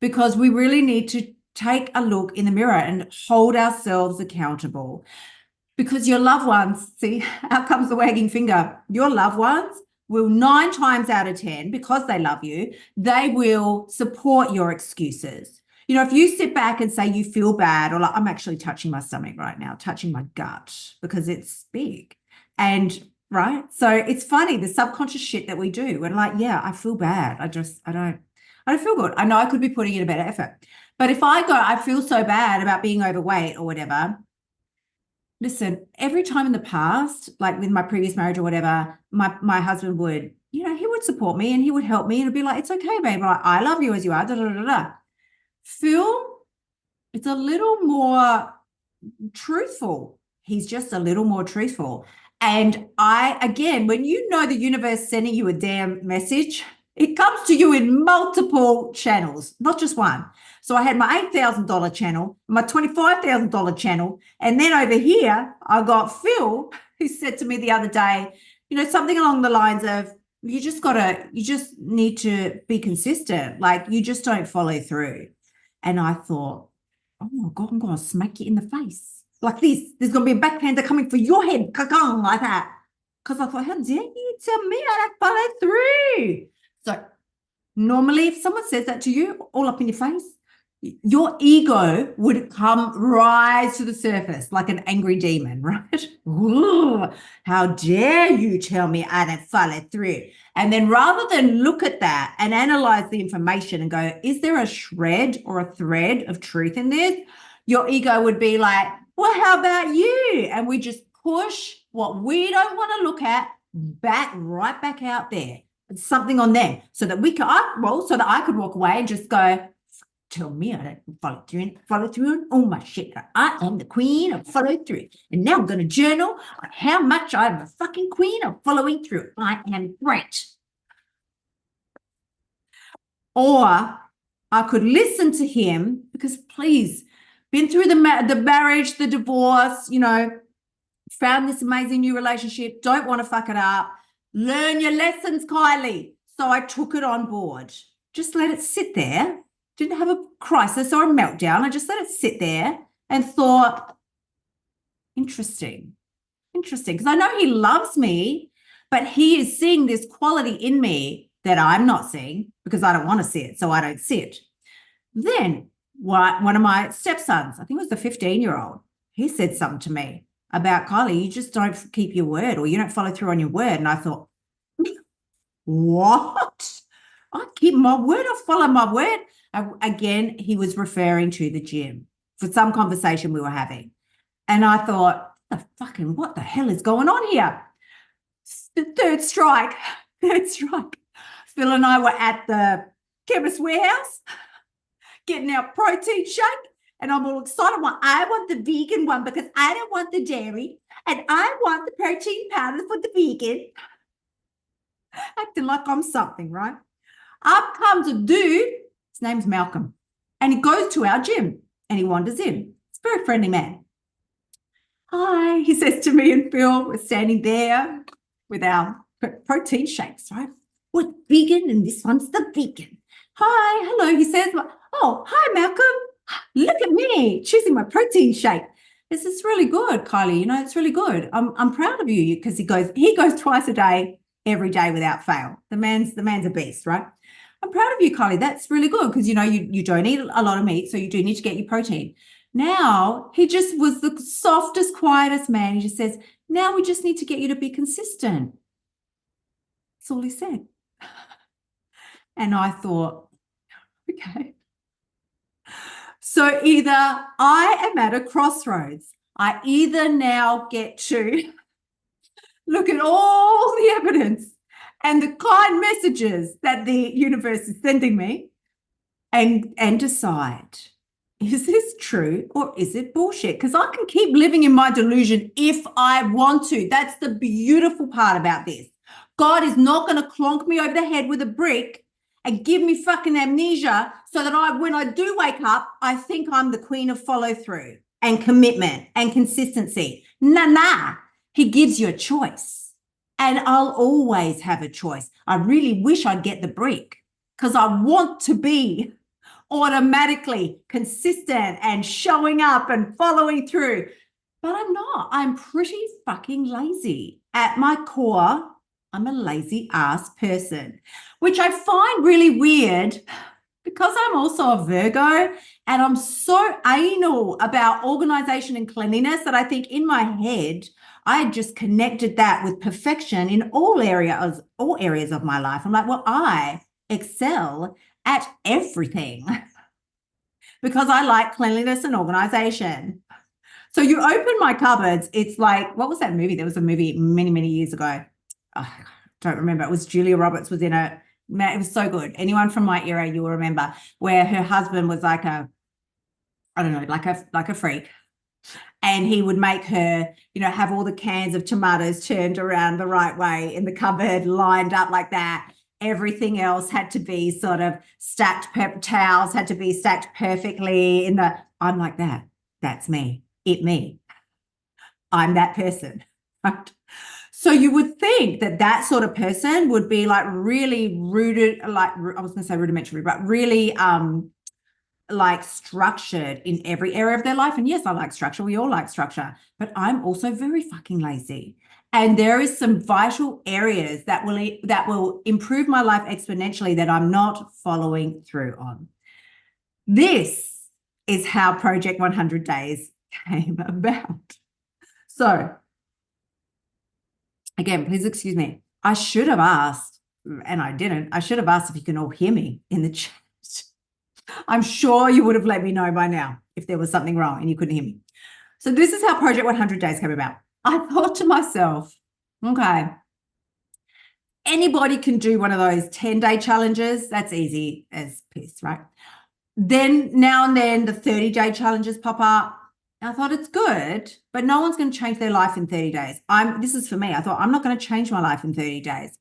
because we really need to take a look in the mirror and hold ourselves accountable. Because your loved ones, see, out comes the wagging finger. Your loved ones will 9 times out of 10, because they love you, they will support your excuses. You know, if you sit back and say you feel bad, or like, I'm actually touching my stomach right now, touching my gut because it's big. And right. So it's funny, the subconscious shit that we do. We're like, yeah, I feel bad. I don't feel good. I know I could be putting in a better effort. But if I go, I feel so bad about being overweight or whatever. Listen, every time in the past, like with my previous marriage or whatever, my husband would, you know, he would support me and he would help me and it'd be like, it's okay, babe. Like, I love you as you are. Da, da, da, da. Phil, it's a little more truthful. He's just a little more truthful. And again, when you know the universe sending you a damn message, it comes to you in multiple channels, not just one. So I had my $8,000 channel, my $25,000 channel. And then over here, I got Phil, who said to me the other day, you know, something along the lines of, you just need to be consistent. Like, you just don't follow through. And I thought, oh my God, I'm going to smack you in the face. Like this. There's going to be a backhander coming for your head. Ka-kong, like that. Because I thought, how dare you tell me how to follow through? So normally if someone says that to you all up in your face, your ego would rise to the surface like an angry demon, right? Ooh, how dare you tell me I don't follow through? And then rather than look at that and analyze the information and go, is there a shred or a thread of truth in this? Your ego would be like, well, how about you? And we just push what we don't want to look at right back out there. It's something on there so that so that I could walk away and just go, tell me I don't follow through on all my shit. I am the queen of follow through. And now I'm going to journal on how much I'm a fucking queen of following through. I am great. Or I could listen to him because, please, been through the marriage, the divorce, you know, found this amazing new relationship, don't want to fuck it up. Learn your lessons, Kylie. So I took it on board. Just let it sit there. Didn't have a crisis or a meltdown. I just let it sit there and thought, interesting. Because I know he loves me, but he is seeing this quality in me that I'm not seeing because I don't want to see it, so I don't see it. Then one of my stepsons, I think it was the 15-year-old, he said something to me about, Kylie, you just don't keep your word, or you don't follow through on your word. And I thought, what? I keep my word, I follow my word. Again, he was referring to the gym for some conversation we were having. And I thought, what the hell is going on here? Third strike. Phil and I were at the Chemist Warehouse getting our protein shake. And I'm all excited. I want the vegan one because I don't want the dairy. And I want the protein powder for the vegan. Acting like I'm something, right? Up comes a dude. His name's Malcolm. And he goes to our gym and he wanders in. He's a very friendly man. Hi, he says to me and Phil. We're standing there with our protein shakes, right? We're vegan and this one's the vegan. Hi, hello, he says. Oh, hi, Malcolm. Look at me choosing my protein shake. This is really good, Kylie. You know, it's really good. I'm proud of you because he goes twice a day, every day without fail. The man's a beast, right? I'm proud of you, Kylie. That's really good because, you know, you don't eat a lot of meat, so you do need to get your protein. Now, he just was the softest, quietest man. He just says, now we just need to get you to be consistent. That's all he said. And I thought, okay. So either I am at a crossroads. I either now get to look at all the evidence and the kind messages that the universe is sending me and decide, is this true or is it bullshit? Because I can keep living in my delusion if I want to. That's the beautiful part about this. God is not going to clonk me over the head with a brick and give me fucking amnesia so that when I do wake up, I think I'm the queen of follow through and commitment and consistency. Nah. He gives you a choice. And I'll always have a choice. I really wish I'd get the brick because I want to be automatically consistent and showing up and following through. But I'm not. I'm pretty fucking lazy. At my core, I'm a lazy ass person, which I find really weird because I'm also a Virgo and I'm so anal about organization and cleanliness that I think in my head, I just connected that with perfection in all areas of my life. I'm like, well, I excel at everything because I like cleanliness and organization. So you open my cupboards, it's like, what was that movie? There was a movie many, many years ago. Oh, I don't remember. It was Julia Roberts was in it. Man, it was so good. Anyone from my era, you will remember, where her husband was like I don't know, like a freak. And he would make her, have all the cans of tomatoes turned around the right way in the cupboard, lined up like that. Everything else had to be sort of stacked, towels had to be stacked perfectly I'm like that. That's me. Me. I'm that person, right? So you would think that sort of person would be like really rooted, like I was going to say rudimentary, but really like structured in every area of their life. And yes, I like structure. We all like structure, but I'm also very fucking lazy. And there is some vital areas that will improve my life exponentially that I'm not following through on. This is how Project 100 Days came about. So again, please excuse me. I should have asked, and I didn't. I should have asked if you can all hear me in the chat. I'm sure you would have let me know by now if there was something wrong and you couldn't hear me. So this is how Project 100 Days came about. I thought to myself, okay, anybody can do one of those 10-day challenges. That's easy as piss, right? Then now and then the 30-day challenges pop up. I thought it's good, but no one's going to change their life in 30 days. This is for me. I thought I'm not going to change my life in 30 days.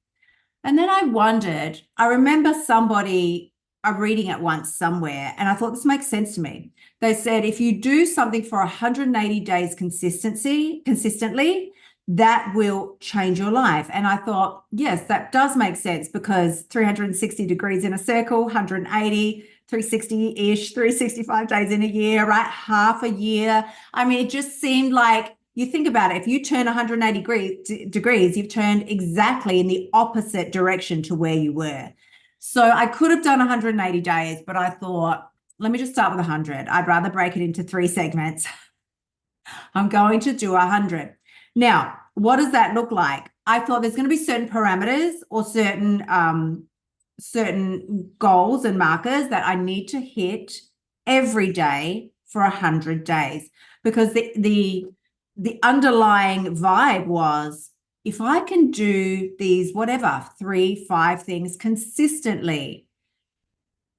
And then I wondered, I remember somebody, I'm reading it once somewhere, and I thought this makes sense to me. They said, if you do something for 180 days consistently, that will change your life. And I thought, yes, that does make sense because 360 degrees in a circle, 180, 360-ish, 365 days in a year, right? Half a year. I mean, it just seemed like, you think about it, if you turn 180 degrees, you've turned exactly in the opposite direction to where you were. So I could have done 180 days, but I thought, let me just start with 100. I'd rather break it into 3 segments. I'm going to do 100. Now, what does that look like? I thought there's going to be certain parameters or certain goals and markers that I need to hit every day for 100 days, because the underlying vibe was, if I can do these, 3, 5 things consistently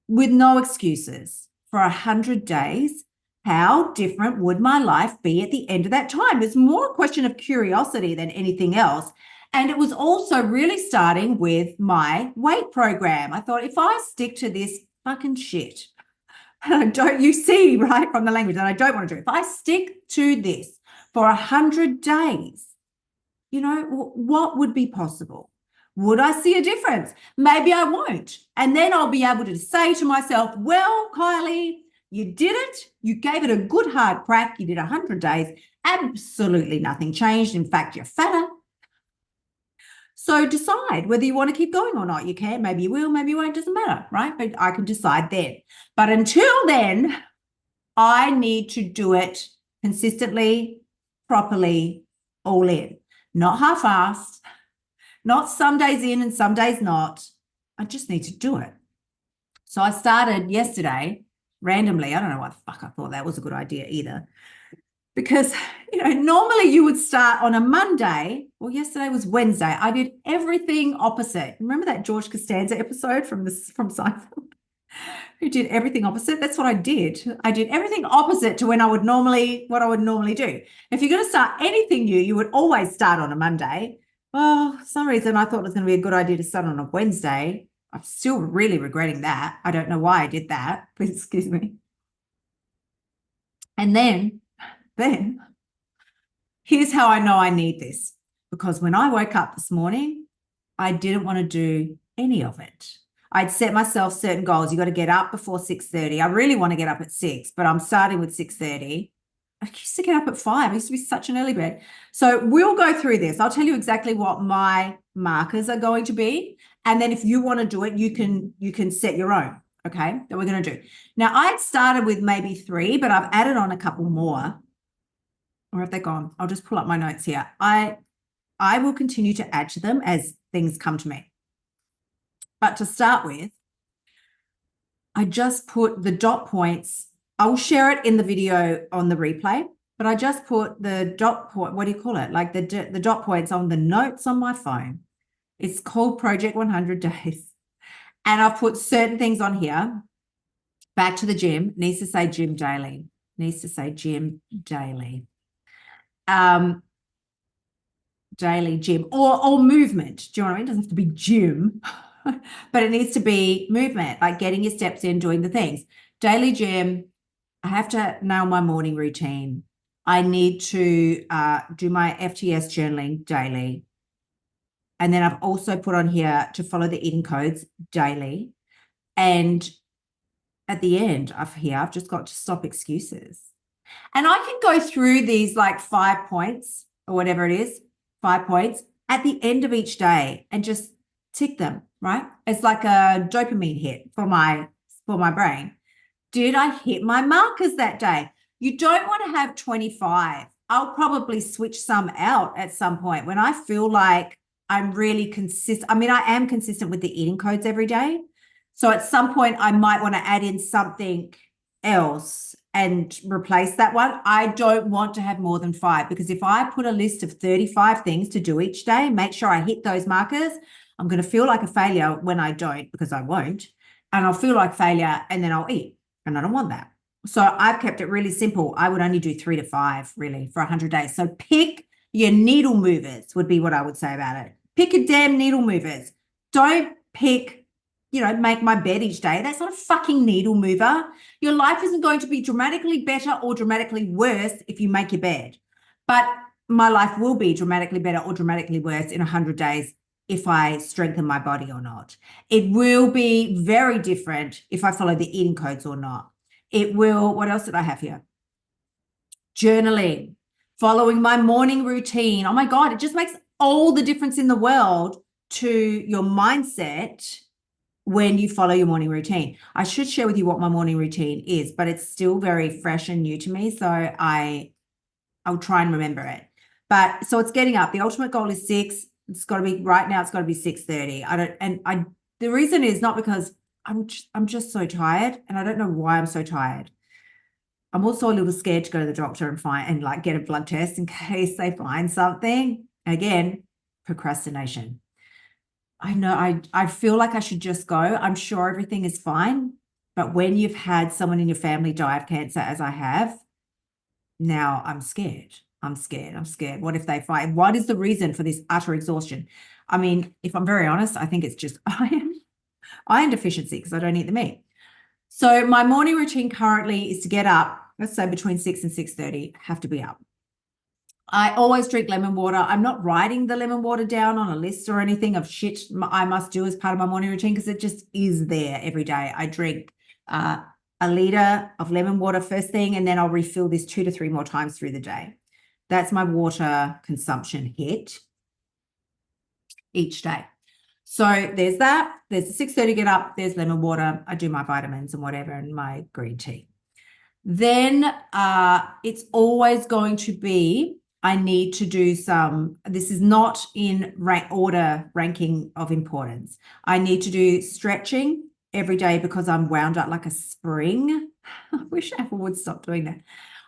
with no excuses for 100 days, how different would my life be at the end of that time? It's more a question of curiosity than anything else. And it was also really starting with my weight program. I thought, if I stick to this fucking shit, you see, right, from the language that I don't want to do, if I stick to this for 100 days, what would be possible? Would I see a difference? Maybe I won't. And then I'll be able to say to myself, well, Kylie, you did it. You gave it a good hard crack. You did 100 days. Absolutely nothing changed. In fact, you're fatter. So decide whether you want to keep going or not. You can, maybe you will, maybe you won't, doesn't matter, right? But I can decide then. But until then, I need to do it consistently, properly, all in, not half-assed, not some days in and some days not. I just need to do it. So I started yesterday randomly. I don't know why the fuck I thought that was a good idea either. Because, normally you would start on a Monday. Well, yesterday was Wednesday. I did everything opposite. Remember that George Costanza episode from Seinfeld? Who did everything opposite? That's what I did. I did everything opposite to what I would normally do. If you're going to start anything new, you would always start on a Monday. Well, for some reason I thought it was going to be a good idea to start on a Wednesday. I'm still really regretting that. I don't know why I did that. Please excuse me. And then here's how I know I need this. Because when I woke up this morning, I didn't want to do any of it. I'd set myself certain goals. You got to get up before 6:30. I really want to get up at 6, but I'm starting with 6:30. I used to get up at 5. I used to be such an early bird. So we'll go through this. I'll tell you exactly what my markers are going to be. And then if you want to do it, you can set your own, okay, that we're going to do. Now, I'd started with maybe 3, but I've added on a couple more. Or have they gone? I'll just pull up my notes here. I will continue to add to them as things come to me. But to start with, I just put the dot points. I'll share it in the video on the replay, but I just put the dot point, what do you call it? Like the dot points on the notes on my phone. It's called Project 100 Days. And I've put certain things on here. Back to the gym, needs to say gym daily. Needs to say gym daily. Daily gym or movement. Do you know what I mean? It doesn't have to be gym, but it needs to be movement, like getting your steps in, doing the things. Daily gym. I have to nail my morning routine. I need to do my FTS journaling daily. And then I've also put on here to follow the eating codes daily. And at the end of here, I've just got to stop excuses. And I can go through these like 5 points or whatever it is, 5 points at the end of each day and just tick them, right? It's like a dopamine hit for my brain. Did I hit my markers that day? You don't want to have 25. I'll probably switch some out at some point when I feel like I'm really consistent. I mean, I am consistent with the eating codes every day. So at some point I might want to add in something else and replace that one. I don't want to have more than 5 because if I put a list of 35 things to do each day, make sure I hit those markers, I'm going to feel like a failure when I don't, because I won't. And I'll feel like failure and then I'll eat. And I don't want that. So I've kept it really simple. I would only do 3 to 5 really for 100 days. So pick your needle movers would be what I would say about it. Pick a damn needle movers. Don't pick, make my bed each day. That's not a fucking needle mover. Your life isn't going to be dramatically better or dramatically worse if you make your bed. But my life will be dramatically better or dramatically worse in 100 days if I strengthen my body or not. It will be very different if I follow the eating codes or not. It will, what else did I have here? Journaling, following my morning routine. Oh my God, it just makes all the difference in the world to your mindset when you follow your morning routine. I should share with you what my morning routine is, but it's still very fresh and new to me. So I'll try and remember it. But so it's getting up. The ultimate goal is 6. It's got to be right now. It's got to be 6:30. The reason is not because I'm just so tired, and I don't know why I'm so tired. I'm also a little scared to go to the doctor and like get a blood test in case they find something. Again, procrastination. I know I feel like I should just go. I'm sure everything is fine, but when you've had someone in your family die of cancer, as I have, now I'm scared. I'm scared. What if they find? What is the reason for this utter exhaustion? I mean, if I'm very honest, I think it's just iron deficiency because I don't eat the meat. So my morning routine currently is to get up, let's say between 6 and 6:30, have to be up. I always drink lemon water. I'm not writing the lemon water down on a list or anything of shit I must do as part of my morning routine because it just is there every day. I drink a liter of lemon water first thing, and then I'll refill this 2 to 3 more times through the day. That's my water consumption hit each day. So there's that. There's the 6:30 get up. There's lemon water. I do my vitamins and whatever and my green tea. Then it's always going to be, I need to do this is not in order ranking of importance. I need to do stretching every day because I'm wound up like a spring. I wish Apple would stop doing that.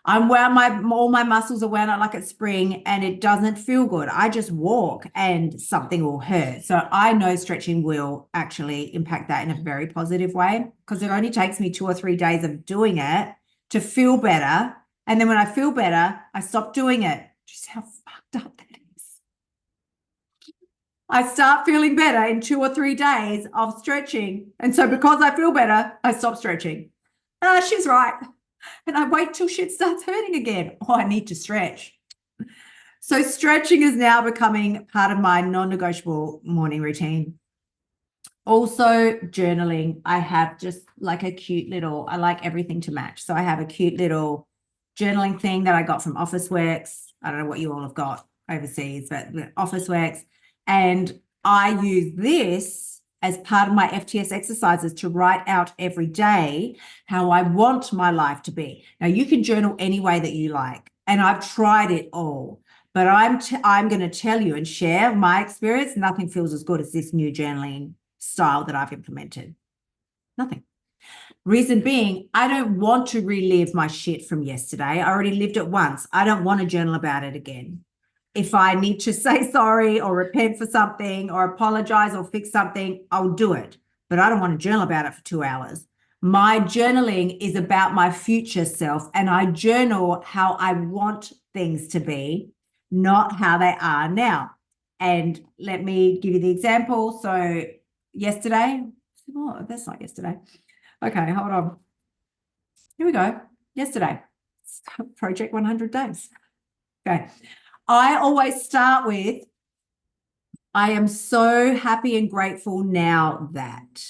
I'm wound, all my muscles are wound up like a spring and it doesn't feel good. I just walk and something will hurt. So I know stretching will actually impact that in a very positive way because it only takes me 2 or 3 days of doing it to feel better. And then when I feel better, I stop doing it. Just how fucked up that is. I start feeling better in 2 or 3 days of stretching. And so because I feel better, I stop stretching. She's right. And I wait till shit starts hurting again. Oh, I need to stretch. So stretching is now becoming part of my non-negotiable morning routine. Also, journaling. I have just like a cute little, I like everything to match. So I have a cute little journaling thing that I got from Officeworks. I don't know what you all have got overseas, but Officeworks. And I use this as part of my FTS exercises to write out every day how I want my life to be. Now, you can journal any way that you like, and I've tried it all. But I'm going to tell you and share my experience. Nothing feels as good as this new journaling style that I've implemented. Nothing. Reason being, I don't want to relive my shit from yesterday. I already lived it once. I don't want to journal about it again. If I need to say sorry or repent for something or apologize or fix something, I'll do it. But I don't want to journal about it for 2 hours. My journaling is about my future self, and I journal how I want things to be, not how they are now. And let me give you the example. So yesterday, oh, that's not yesterday. Okay, hold on. Here we go. Yesterday, Project 100 Days. Okay. I always start with, I am so happy and grateful now that.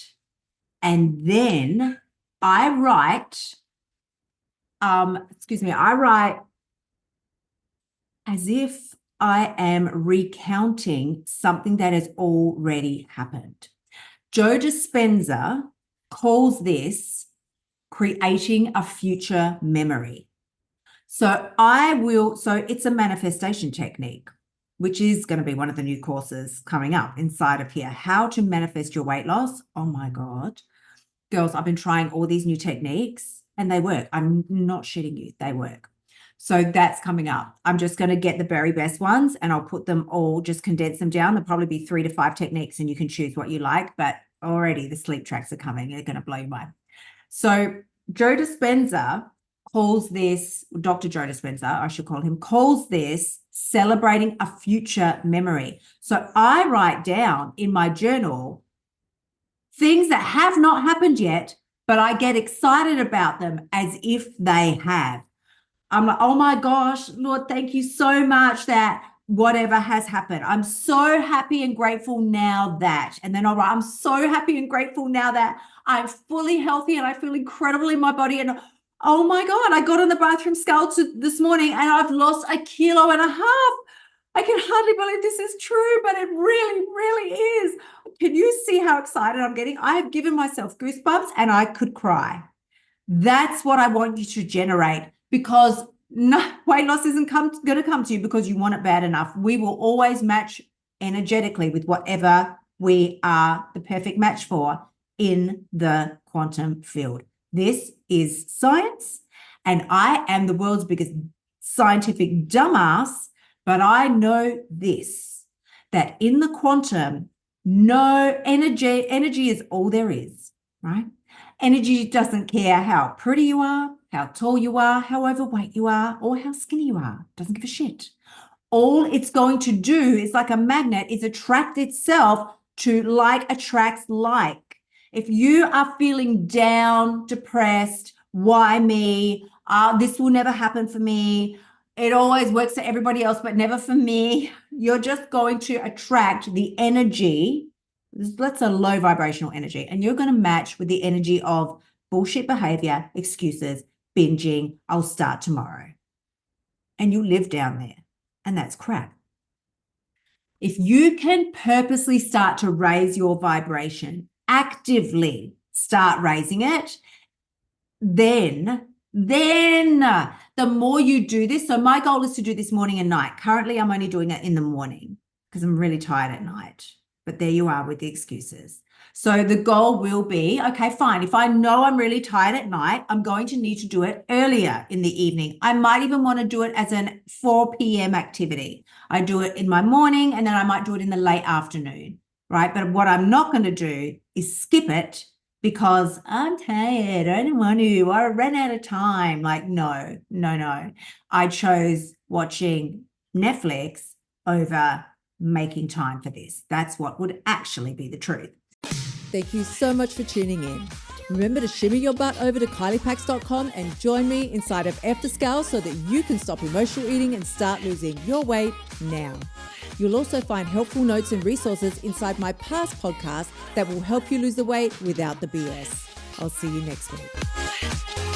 And then I write, I write as if I am recounting something that has already happened. Joe Dispenza calls this creating a future memory. So it's a manifestation technique, which is going to be one of the new courses coming up inside of here. How to manifest your weight loss. Oh my God. Girls, I've been trying all these new techniques and they work. I'm not shitting you. They work. So that's coming up. I'm just going to get the very best ones and I'll put them all, just condense them down. There'll probably be 3 to 5 techniques and you can choose what you like, but already the sleep tracks are coming. They're going to blow your mind. So Joe Dispenza calls this, Dr. Joe Dispenza, I should call him, calls this celebrating a future memory. So I write down in my journal things that have not happened yet, but I get excited about them as if they have. I'm like, oh my gosh, Lord, thank you so much that whatever has happened. I'm so happy and grateful now that, and then I'll write, I'm so happy and grateful now that I'm fully healthy and I feel incredible in my body. And oh my God, I got on the bathroom scale this morning and I've lost 1.5 kilos. I can hardly believe this is true, but it really, really is. Can you see how excited I'm getting? I have given myself goosebumps and I could cry. That's what I want you to generate, because weight loss isn't going to come to you because you want it bad enough. We will always match energetically with whatever we are the perfect match for in the quantum field. This is science, and I am the world's biggest scientific dumbass, but I know this, that in the quantum, no energy is all there is, right? Energy doesn't care how pretty you are, how tall you are, how overweight you are, or how skinny you are. Doesn't give a shit. All it's going to do is, like a magnet, is attract itself to like attracts like. If you are feeling down, depressed, why me? This will never happen for me. It always works for everybody else, but never for me. You're just going to attract the energy. That's a low vibrational energy. And you're going to match with the energy of bullshit behavior, excuses, binging. I'll start tomorrow. And you live down there. And that's crap. If you can purposely start to raise your vibration, actively start raising it, then the more you do this, so my goal is to do this morning and night. Currently, I'm only doing it in the morning because I'm really tired at night. But there you are with the excuses. So the goal will be, okay, fine. If I know I'm really tired at night, I'm going to need to do it earlier in the evening. I might even want to do it as a 4 p.m. activity. I do it in my morning and then I might do it in the late afternoon, right? But what I'm not going to do is skip it because I'm tired. I don't want to. I ran out of time. Like, no. I chose watching Netflix over making time for this. That's what would actually be the truth. Thank you so much for tuning in. Remember to shimmy your butt over to KyliePax.com and join me inside of After Scale so that you can stop emotional eating and start losing your weight now. You'll also find helpful notes and resources inside my past podcasts that will help you lose the weight without the BS. I'll see you next week.